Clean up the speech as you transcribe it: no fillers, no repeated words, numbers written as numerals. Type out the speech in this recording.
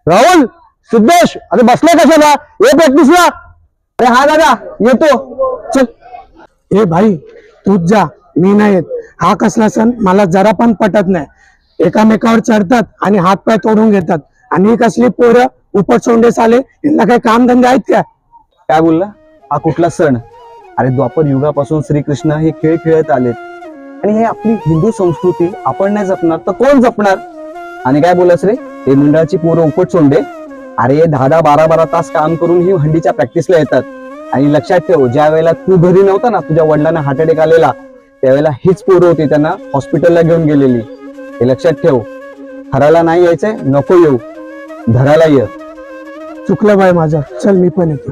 राहुल, सिद्धेश, अरे बसलाय कशाला? ये प्रॅक्टिसला. अरे हा दादा येतो. चल. ए भाई तूच जा, मी नाही येत. हा कसला सण मला जरा पण पटत नाही. एकामेकावर चढतात आणि हात पाय तोडून घेतात. आणि ही कसली पोरं उपट सोंडे साले, यांना काही काम धंदे आहेत का? काय बोलला? हा कुठला सण? अरे द्वापर युगापासून श्रीकृष्ण हे खेळ खेळत आलेत आणि हे आपली हिंदू संस्कृती आपण नाही जपणार तर कोण जपणार? आणि काय बोलस रे, हे मंडळाची पोरं उपट सोंडे. अरे 10-12 तास काम करून ही हंडीच्या प्रॅक्टिसला येतात. आणि लक्षात ठेव, ज्या वेळेला तू घरी नव्हता ना, तुझ्या वडिलांना हार्ट अटॅक आलेला, त्यावेळेला हीच पोरं होती त्यांना हॉस्पिटलला घेऊन गेलेली. हे लक्षात ठेव. हरायला नाही यायचंय, नको येऊ, धरायला ये. चुकलं बाय माझं, चल मी पण येतो.